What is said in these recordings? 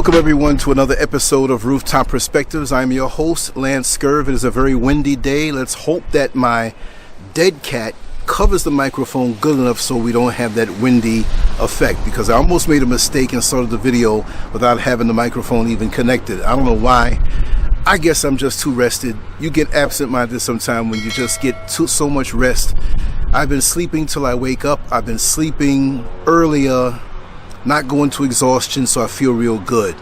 Welcome everyone to another episode of Rooftop Perspectives. I'm your host, LANCESCURV. It is a very windy day. Let's hope that my dead cat covers the microphone good enough so we don't have that windy effect, because I almost made a mistake and started the video without having the microphone even connected. I don't know why. I guess I'm just too rested. You get absent-minded sometime when you just get so much rest. I've been sleeping till I wake up. I've been sleeping earlier, not going to exhaustion, so I feel real good.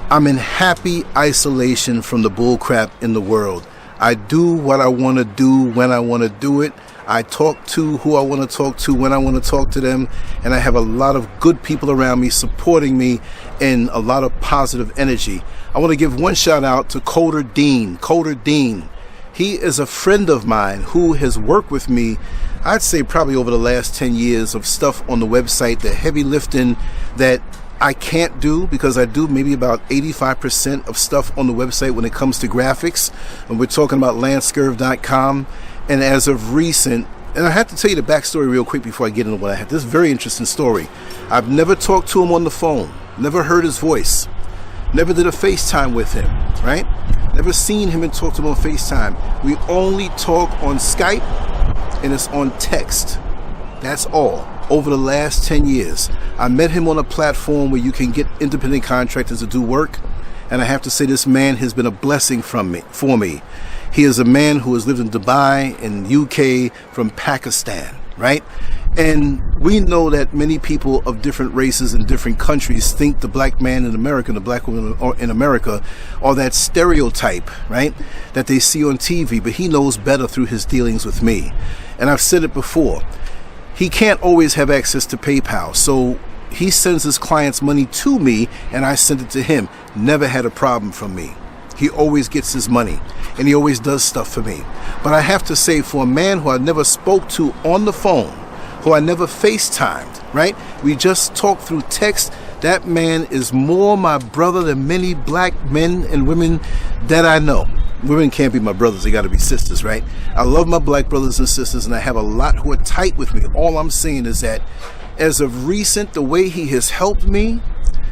I'm in happy isolation from the bullcrap in the world. I do what I want to do when I want to do it. I talk to who I want to talk to when I want to talk to them, and I have a lot of good people around me supporting me and a lot of positive energy. I want to give one shout out to Coder Dean. Coder Dean. He is a friend of mine who has worked with me, I'd say probably over the last 10 years of stuff on the website, the heavy lifting that I can't do, because I do maybe about 85% of stuff on the website when it comes to graphics. And we're talking about LANCESCURV.com. And as of recent, and I have to tell you the backstory real quick before I get into what I have. This is a very interesting story. I've never talked to him on the phone, never heard his voice, never did a FaceTime with him, right? Never seen him and talked to him on FaceTime. We only talk on Skype, and it's on text. That's all. Over the last 10 years, I met him on a platform where you can get independent contractors to do work, and I have to say this man has been a blessing for me. He is a man who has lived in Dubai, in UK, from Pakistan, right? And we know that many people of different races and different countries think the black man in America and the black woman in America are that stereotype, right, that they see on TV. But he knows better through his dealings with me. And I've said it before. He can't always have access to PayPal, so he sends his clients money to me, and I send it to him. Never had a problem from me. He always gets his money, and he always does stuff for me. But I have to say, for a man who I never spoke to on the phone, who I never FaceTimed, right? We just talked through text. That man is more my brother than many black men and women that I know. Women can't be my brothers, they gotta be sisters, right? I love my black brothers and sisters, and I have a lot who are tight with me. All I'm saying is that as of recent, the way he has helped me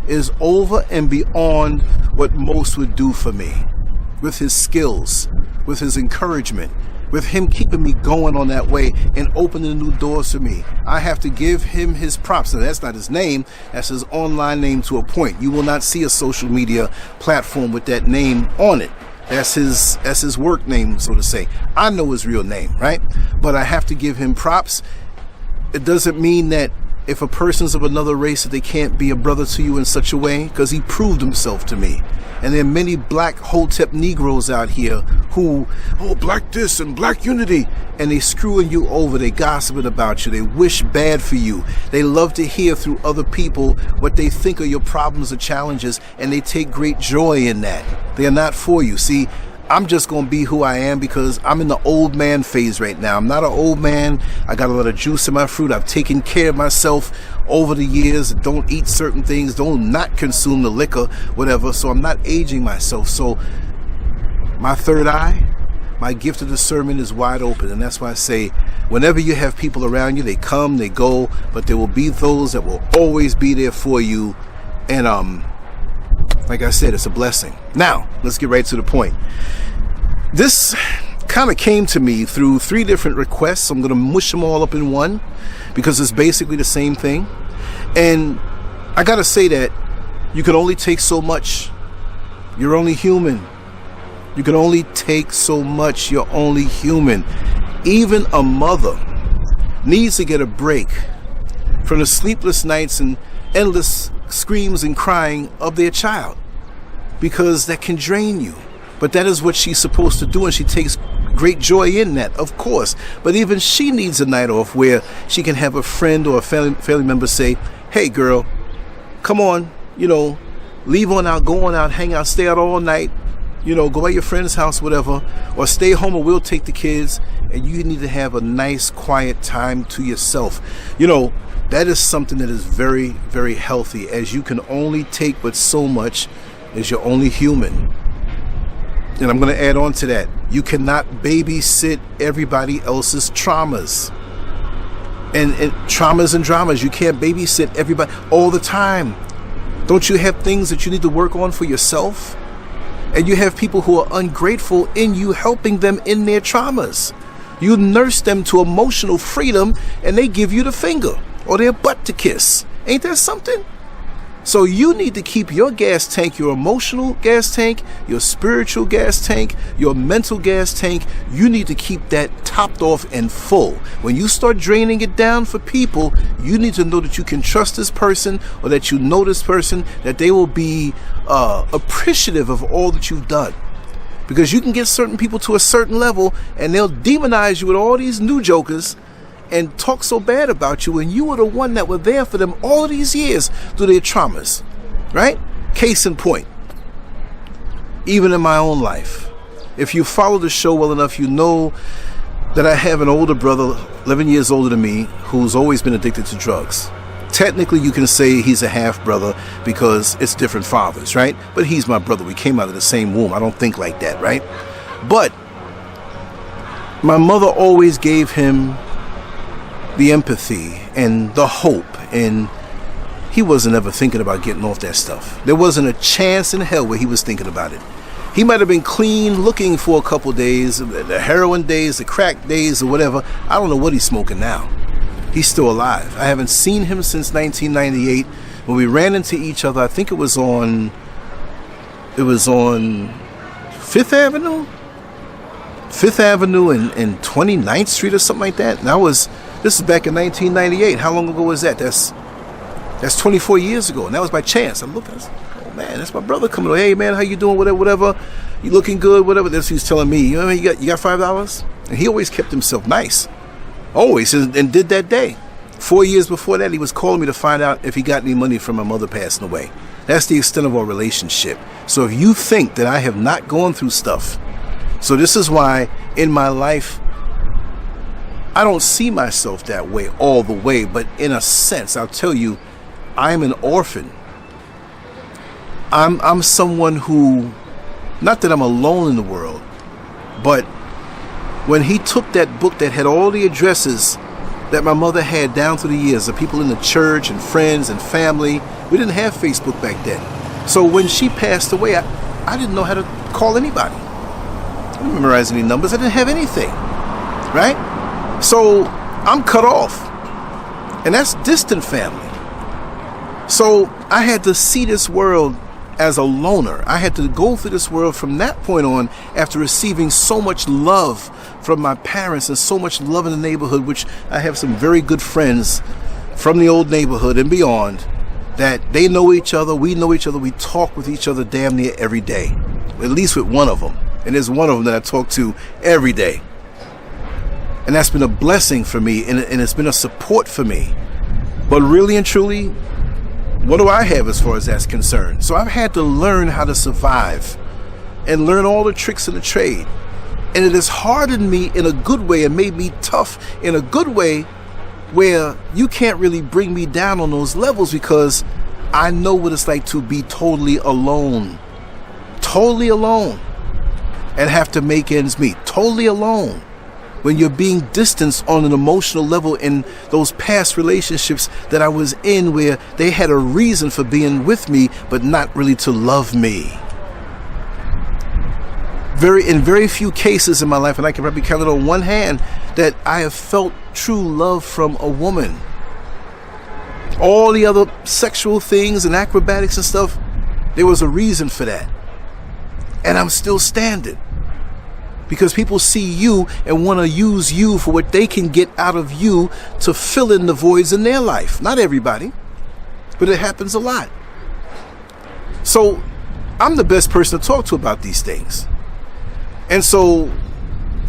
is over and beyond what most would do for me. With his skills, with his encouragement, with him keeping me going on that way and opening new doors for me. I have to give him his props. Now, that's not his name, that's his online name to a point. You will not see a social media platform with that name on it. That's his work name, so to say. I know his real name, right? But I have to give him props. It doesn't mean that if a person's of another race that they can't be a brother to you in such a way, because he proved himself to me. And there are many black Hotep Negroes out here who, oh, black this and black unity, and they screwing you over, they gossiping about you, they wish bad for you. They love to hear through other people what they think are your problems or challenges, and they take great joy in that. They are not for you. See, I'm just going to be who I am because I'm in the old man phase right now. I'm not an old man. I got a lot of juice in my fruit. I've taken care of myself over the years. Don't eat certain things. Don't not consume the liquor, whatever. So I'm not aging myself. So my third eye, my gift of discernment is wide open. And that's why I say, whenever you have people around you, they come, they go, but there will be those that will always be there for you. And like I said, it's a blessing. Now, let's get right to the point. This kind of came to me through 3 different requests. I'm going to mush them all up in one because it's basically the same thing. And I got to say that you can only take so much. You're only human. You can only take so much. You're only human. Even a mother needs to get a break from the sleepless nights and endless screams and crying of their child, because that can drain you. But that is what she's supposed to do, and she takes great joy in that, of course. But even she needs a night off where she can have a friend or a family member say, hey girl, come on, leave on out, go on out, hang out, stay out all night, go at your friend's house, whatever, or stay home and we'll take the kids, and you need to have a nice quiet time to yourself. That is something that is very, very healthy, as you can only take but so much, as you're only human. And I'm going to add on to that. You cannot babysit everybody else's traumas. And traumas and dramas. You can't babysit everybody all the time. Don't you have things that you need to work on for yourself? And you have people who are ungrateful in you helping them in their traumas. You nurse them to emotional freedom and they give you the finger or their butt to kiss. Ain't that something? So you need to keep your gas tank, your emotional gas tank, your spiritual gas tank, your mental gas tank. You need to keep that topped off and full. When you start draining it down for people, you need to know that you can trust this person, or that you know this person, that they will be appreciative of all that you've done. Because you can get certain people to a certain level and they'll demonize you with all these new jokers and talk so bad about you, and you were the one that were there for them all of these years through their traumas, right? Case in point, even in my own life, if you follow the show well enough, you know that I have an older brother, 11 years older than me, who's always been addicted to drugs. Technically, you can say he's a half brother because it's different fathers, right? But he's my brother. We came out of the same womb. I don't think like that, right? But my mother always gave him the empathy and the hope, and he wasn't ever thinking about getting off that stuff. There wasn't a chance in hell where he was thinking about it. He might have been clean looking for a couple days, the heroin days, the crack days, or whatever. I don't know what he's smoking now. He's still alive. I haven't seen him since 1998 when we ran into each other. I think it was on Fifth Avenue and 29th Street or something like that. And this is back in 1998. How long ago was that? That's 24 years ago. And that was by chance. I looked, I was, oh man, that's my brother coming on. Hey man, how you doing? Whatever. You looking good? Whatever. That's what he was telling me. You know what I mean? You got $5? And he always kept himself nice. Always. And did that day. 4 years before that, he was calling me to find out if he got any money from my mother passing away. That's the extent of our relationship. So if you think that I have not gone through stuff, so this is why in my life, I don't see myself that way all the way, but in a sense, I'll tell you, I'm an orphan. I'm someone who, not that I'm alone in the world, but when he took that book that had all the addresses that my mother had down through the years, the people in the church and friends and family, we didn't have Facebook back then. So when she passed away, I didn't know how to call anybody. I didn't memorize any numbers. I didn't have anything, right? So I'm cut off, and that's distant family. So I had to see this world as a loner. I had to go through this world from that point on, after receiving so much love from my parents and so much love in the neighborhood, which I have some very good friends from the old neighborhood and beyond, that they know each other, we know each other, we talk with each other damn near every day, at least with one of them. And there's one of them that I talk to every day. And that's been a blessing for me, and it's been a support for me. But really and truly, what do I have as far as that's concerned? So I've had to learn how to survive and learn all the tricks of the trade. And it has hardened me in a good way and made me tough in a good way, where you can't really bring me down on those levels, because I know what it's like to be totally alone, and have to make ends meet, totally alone. When you're being distanced on an emotional level in those past relationships that I was in, where they had a reason for being with me, but not really to love me. In very few cases in my life, and I can probably count it on one hand, that I have felt true love from a woman. All the other sexual things and acrobatics and stuff, there was a reason for that. And I'm still standing. Because people see you and want to use you for what they can get out of you to fill in the voids in their life. Not everybody, but it happens a lot. So I'm the best person to talk to about these things. And so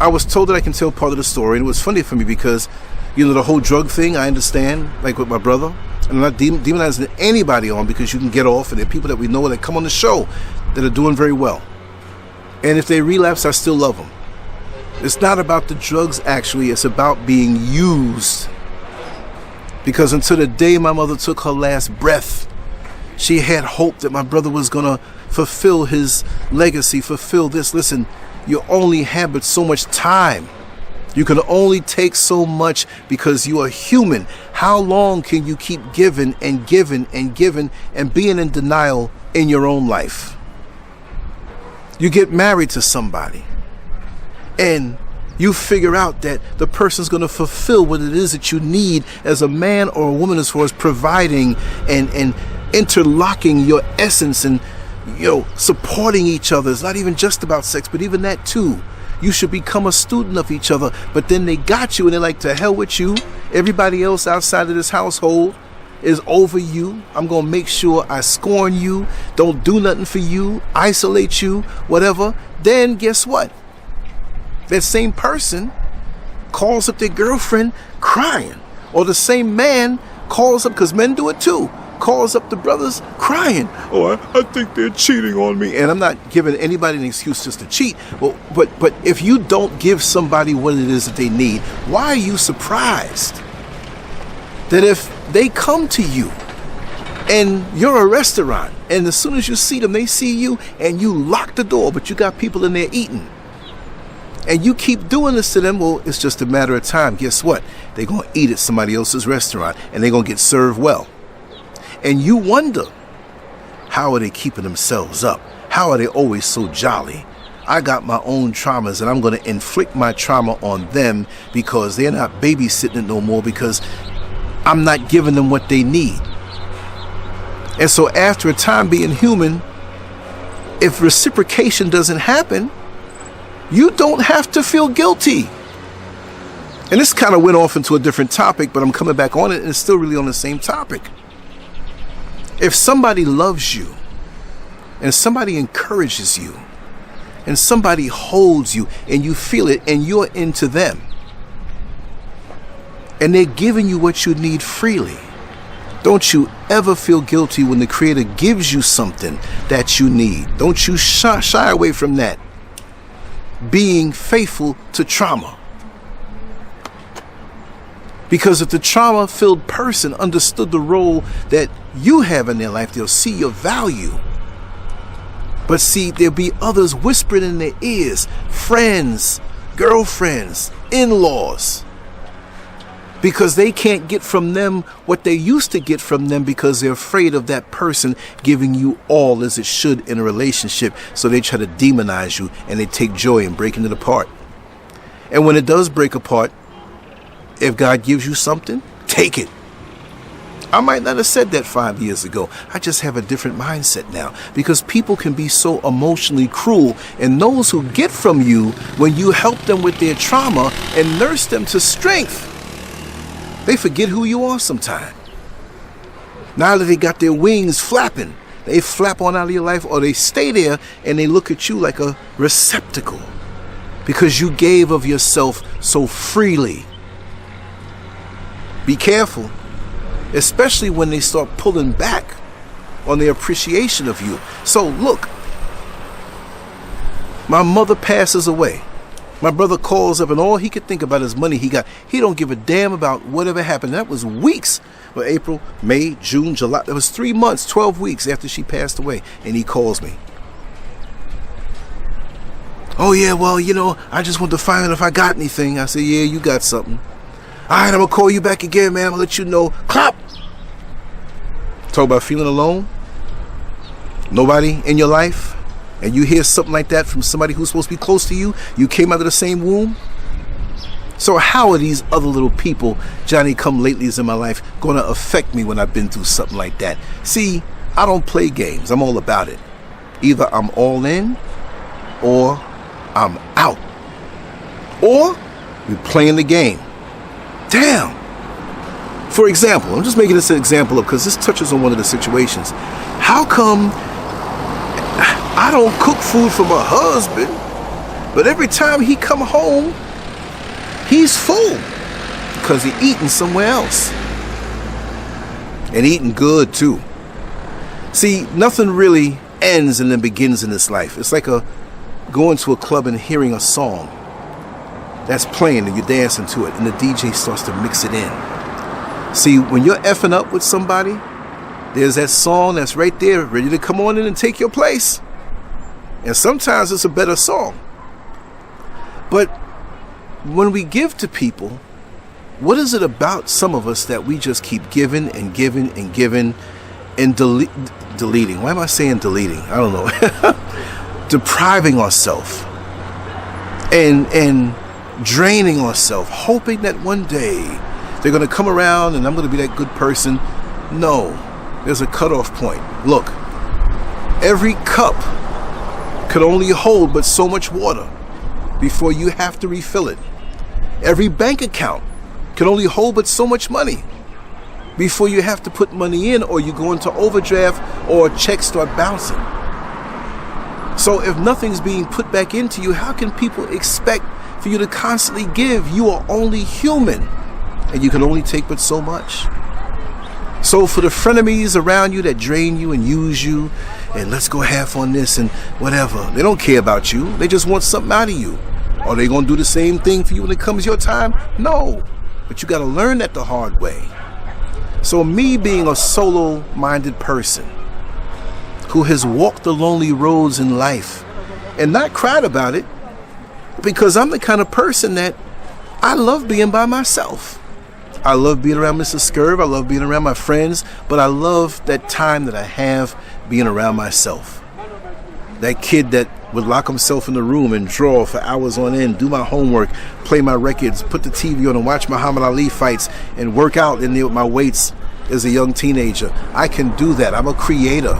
I was told that I can tell part of the story. And it was funny for me because, the whole drug thing, I understand, like with my brother. I'm not demonizing anybody on, because you can get off, and there are people that we know that come on the show that are doing very well. And if they relapse, I still love them. It's not about the drugs, actually. It's about being used. Because until the day my mother took her last breath, she had hope that my brother was going to fulfill his legacy, fulfill this. Listen, you only have but so much time. You can only take so much because you are human. How long can you keep giving and giving and giving and being in denial in your own life? You get married to somebody and you figure out that the person's going to fulfill what it is that you need as a man or a woman, as far as providing and interlocking your essence and, supporting each other. It's not even just about sex, but even that too. You should become a student of each other, but then they got you and they're like, to hell with you. Everybody else outside of this household is over you. I'm going to make sure I scorn you, don't do nothing for you, isolate you, whatever. Then guess what? That same person calls up their girlfriend crying. Or the same man calls up, because men do it too, calls up the brothers crying. Oh, I think they're cheating on me. And I'm not giving anybody an excuse just to cheat. But if you don't give somebody what it is that they need, why are you surprised that if they come to you and you're a restaurant and as soon as you see them, they see you and you lock the door, but you got people in there eating, and you keep doing this to them? Well, it's just a matter of time. Guess what? They're going to eat at somebody else's restaurant and they're going to get served well. And you wonder, how are they keeping themselves up? How are they always so jolly? I got my own traumas and I'm going to inflict my trauma on them because they're not babysitting it no more, because I'm not giving them what they need. And so after a time, being human, if reciprocation doesn't happen, you don't have to feel guilty. And this kind of went off into a different topic, but I'm coming back on it and it's still really on the same topic. If somebody loves you and somebody encourages you and somebody holds you and you feel it and you're into them and they're giving you what you need freely, don't you ever feel guilty when the Creator gives you something that you need. Don't you shy away from that. Being faithful to trauma. Because if the trauma-filled person understood the role that you have in their life, they'll see your value. But see, there'll be others whispering in their ears, friends, girlfriends, in-laws, because they can't get from them what they used to get from them because they're afraid of that person giving you all as it should in a relationship. So they try to demonize you and they take joy in breaking it apart. And when it does break apart, if God gives you something, take it. I might not have said that 5 years ago. I just have a different mindset now, because people can be so emotionally cruel, and those who get from you when you help them with their trauma and nurse them to strength, they forget who you are sometime. Now that they got their wings flapping, they flap on out of your life, or they stay there and they look at you like a receptacle because you gave of yourself so freely. Be careful, especially when they start pulling back on their appreciation of you. So look, my mother passes away. My brother calls up and all he could think about is money he got. He don't give a damn about whatever happened. That was weeks. Well, April, May, June, July. That was 3 months, 12 weeks after she passed away. And he calls me. Oh yeah, well, I just want to find out if I got anything. I said, yeah, you got something. All right, I'm going to call you back again, man. I'm going to let you know. Clap! Talk about feeling alone. Nobody in your life. And you hear something like that from somebody who's supposed to be close to you. You came out of the same womb. So how are these other little people, Johnny-come-latelys in my life, going to affect me when I've been through something like that? See, I don't play games. I'm all about it. Either I'm all in or I'm out. Or we're playing the game. Damn. For example, I'm just making this an example because this touches on one of the situations. How come I don't cook food for my husband, but every time he come home, he's full because he's eating somewhere else, and eating good too? See, nothing really ends and then begins in this life. It's like going to a club and hearing a song that's playing and you're dancing to it, and the DJ starts to mix it in. See, when you're effing up with somebody, there's that song that's right there ready to come on in and take your place. And sometimes it's a better song. But when we give to people, what is it about some of us that we just keep giving and giving and giving and deleting? Why am I saying deleting? I don't know. Depriving ourselves and draining ourselves, hoping that one day they're going to come around and I'm going to be that good person. No, there's a cutoff point. Look, every cup could only hold but so much water before you have to refill it. Every bank account can only hold but so much money before you have to put money in, or you go into overdraft or checks start bouncing. So if nothing's being put back into you, how can people expect for you to constantly give? You are only human, and you can only take but so much. So for the frenemies around you that drain you and use you, and let's go half on this and whatever, they don't care about you. They just want something out of you. Are they going to do the same thing for you when it comes your time? No. But you got to learn that the hard way. So me being a solo-minded person who has walked the lonely roads in life and not cried about it, because I'm the kind of person that I love being by myself. I love being around Mr. SCURV. I love being around my friends, but I love that time that I have being around myself. That kid that would lock himself in the room and draw for hours on end, do my homework, play my records, put the TV on and watch Muhammad Ali fights and work out in there with my weights as a young teenager. I can do that. I'm a creator.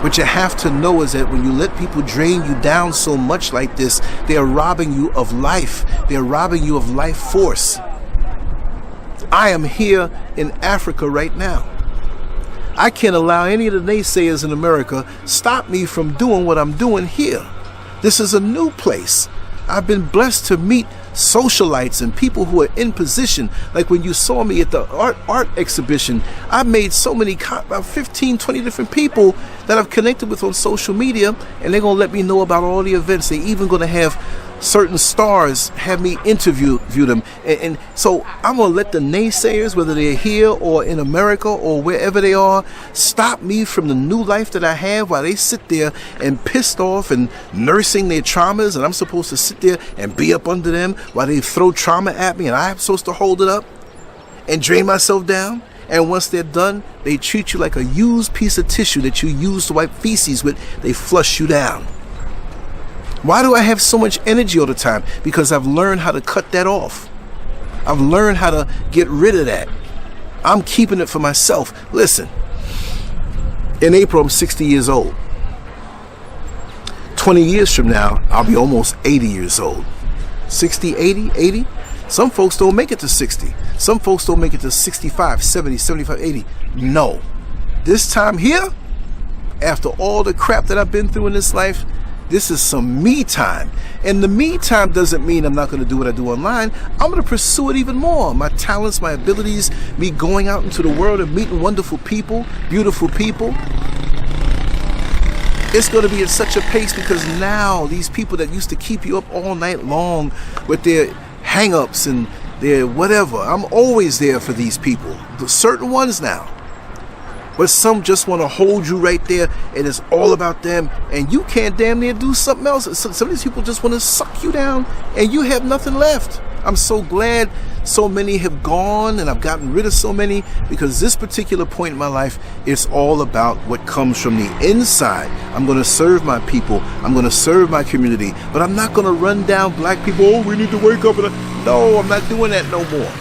What you have to know is that when you let people drain you down so much like this, they are robbing you of life. They're robbing you of life force. I am here in Africa right now. I can't allow any of the naysayers in America stop me from doing what I'm doing here. This is a new place. I've been blessed to meet socialites and people who are in position. Like when you saw me at the art exhibition, I made so many, about 15, 20 different people that I've connected with on social media, and they're going to let me know about all the events. They're even going to have certain stars have me interview them. And so I'm going to let the naysayers, whether they're here or in America or wherever they are, stop me from the new life that I have while they sit there and pissed off and nursing their traumas, and I'm supposed to sit there and be up under them while they throw trauma at me, and I'm supposed to hold it up and drain myself down. And once they're done, they treat you like a used piece of tissue that you use to wipe feces with. They flush you down. Why do I have so much energy all the time? Because I've learned how to cut that off. I've learned how to get rid of that. I'm keeping it for myself. Listen, in April, I'm 60 years old. 20 years from now, I'll be almost 80 years old. 60, 80. Some folks don't make it to 60. Some folks don't make it to 65, 70, 75, 80. No. This time here, after all the crap that I've been through in this life, this is some me time. And the me time doesn't mean I'm not going to do what I do online. I'm going to pursue it even more. My talents, my abilities, me going out into the world and meeting wonderful people, beautiful people. It's going to be at such a pace because now these people that used to keep you up all night long with their hang-ups and their whatever, I'm always there for these people. The certain ones now. But some just want to hold you right there, and it's all about them, and you can't damn near do something else. Some of these people just want to suck you down, and you have nothing left. I'm so glad so many have gone, and I've gotten rid of so many, because this particular point in my life, it's all about what comes from the inside. I'm going to serve my people. I'm going to serve my community, but I'm not going to run down black people. Oh, we need to wake up. No, I'm not doing that no more.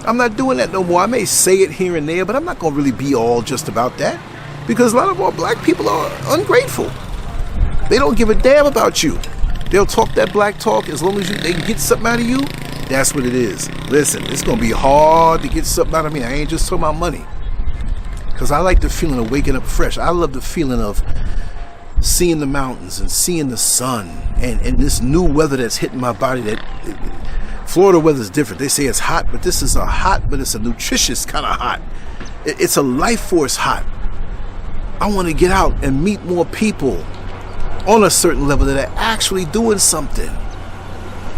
I'm not doing that no more. I may say it here and there, but I'm not going to really be all just about that, because a lot of our black people are ungrateful. They don't give a damn about you. They'll talk that black talk as long as they can get something out of you. That's what it is. Listen, it's going to be hard to get something out of me. I ain't just talking about money, because I like the feeling of waking up fresh. I love the feeling of seeing the mountains and seeing the sun and this new weather that's hitting my body. Florida weather is different. They say it's hot, but this is a hot, but it's a nutritious kind of hot. It's a life force hot. I want to get out and meet more people on a certain level that are actually doing something,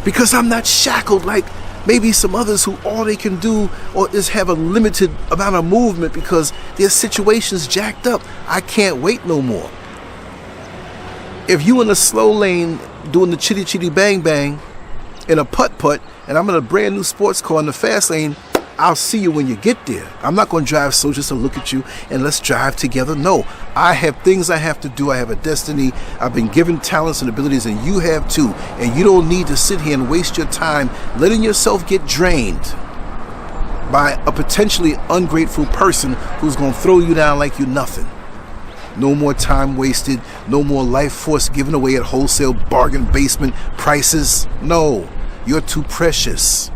because I'm not shackled like maybe some others who all they can do or is have a limited amount of movement because their situation's jacked up. I can't wait no more. If you in a slow lane doing the chitty chitty bang bang, in a putt-putt and I'm in a brand new sports car in the fast lane, I'll see you when you get there. I'm not going to drive so just to look at you and let's drive together. No, I have things I have to do. I have a destiny. I've been given talents and abilities, and you have too. And you don't need to sit here and waste your time letting yourself get drained by a potentially ungrateful person who's going to throw you down like you're nothing. No more time wasted. No more life force given away at wholesale bargain basement prices. No, you're too precious.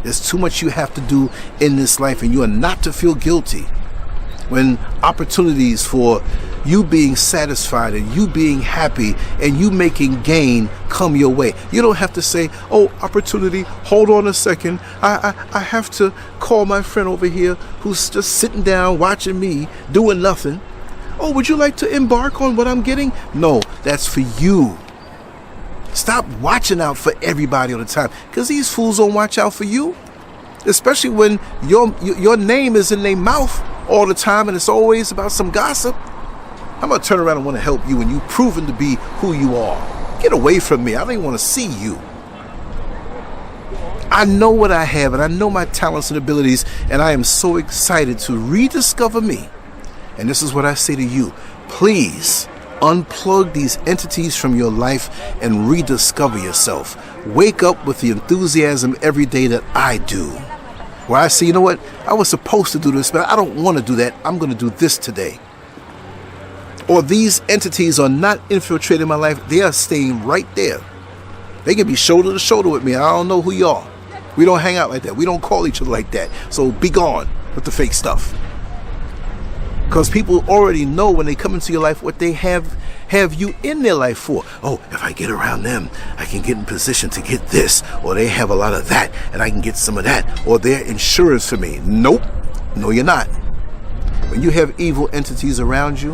There's too much you have to do in this life, and you are not to feel guilty when opportunities for you being satisfied and you being happy and you making gain come your way. You don't have to say, oh, opportunity, hold on a second. I have to call my friend over here who's just sitting down watching me doing nothing. Oh, would you like to embark on what I'm getting? No, that's for you. Stop watching out for everybody all the time, because these fools don't watch out for you. Especially when your name is in their mouth all the time and it's always about some gossip. I'm going to turn around and want to help you when you've proven to be who you are. Get away from me. I don't even want to see you. I know what I have, and I know my talents and abilities, and I am so excited to rediscover me. And this is what I say to you. Please unplug these entities from your life and rediscover yourself. Wake up with the enthusiasm every day that I do. Where I say, you know what? I was supposed to do this, but I don't want to do that. I'm going to do this today. Or these entities are not infiltrating my life. They are staying right there. They can be shoulder to shoulder with me. I don't know who you are. We don't hang out like that. We don't call each other like that. So be gone with the fake stuff. Because people already know when they come into your life what they have you in their life for. Oh, if I get around them, I can get in position to get this. Or they have a lot of that, and I can get some of that. Or they're insurance for me. Nope. No, you're not. When you have evil entities around you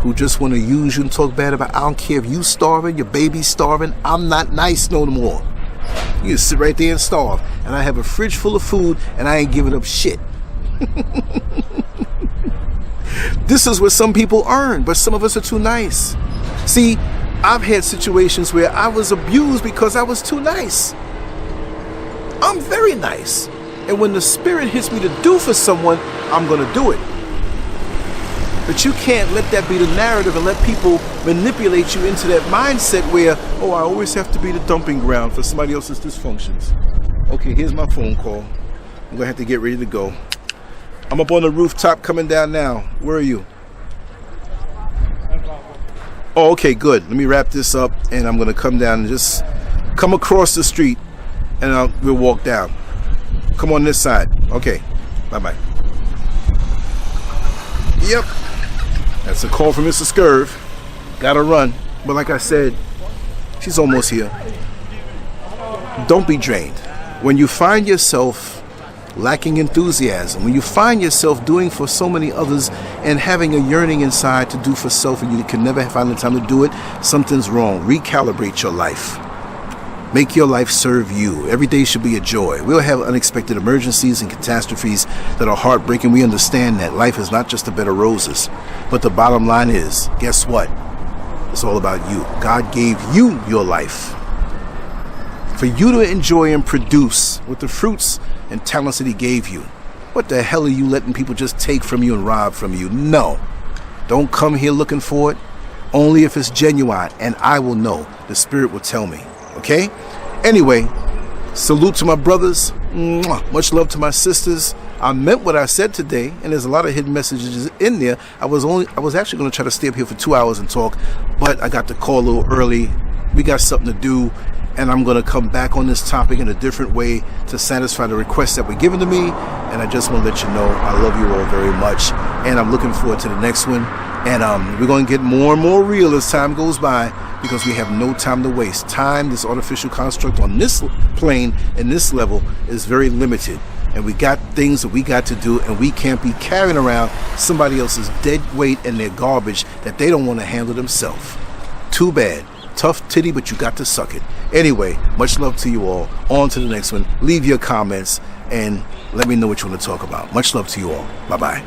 who just want to use you and talk bad about, I don't care if you starving, your baby's starving, I'm not nice no more. You sit right there and starve. And I have a fridge full of food, and I ain't giving up shit. This is what some people earn, but some of us are too nice. See, I've had situations where I was abused because I was too nice. I'm very nice. And when the spirit hits me to do for someone, I'm going to do it. But you can't let that be the narrative and let people manipulate you into that mindset where, oh, I always have to be the dumping ground for somebody else's dysfunctions. Okay, here's my phone call. I'm going to have to get ready to go. I'm up on the rooftop coming down now. Where are you? Oh, okay, good. Let me wrap this up, and I'm going to come down and just come across the street, and we'll walk down. Come on this side. Okay, bye-bye. Yep. That's a call from Mr. SCURV. Gotta run. But like I said, she's almost here. Don't be drained. When you find yourself lacking enthusiasm, when you find yourself doing for so many others and having a yearning inside to do for self and you can never find the time to do it, something's wrong. Recalibrate your life. Make your life serve you. Every day should be a joy. We'll have unexpected emergencies and catastrophes that are heartbreaking. We understand that life is not just a bed of roses. But the bottom line is, guess what? It's all about you. God gave you your life for you to enjoy and produce with the fruits and talents that he gave you. What the hell are you letting people just take from you and rob from you? No. Don't come here looking for it. Only if it's genuine, and I will know. The spirit will tell me. Okay? Anyway, salute to my brothers. Much love to my sisters. I meant what I said today, and there's a lot of hidden messages in there. I was actually going to try to stay up here for 2 hours and talk, but I got the call a little early. We got something to do. And I'm going to come back on this topic in a different way to satisfy the requests that were given to me. And I just want to let you know I love you all very much. And I'm looking forward to the next one. And we're going to get more and more real as time goes by, because we have no time to waste. Time, this artificial construct on this plane and this level, is very limited. And we got things that we got to do, and we can't be carrying around somebody else's dead weight and their garbage that they don't want to handle themselves. Too bad. Tough titty, but you got to suck it. Anyway, much love to you all. On to the next one. Leave your comments and let me know what you want to talk about. Much love to you all. Bye-bye.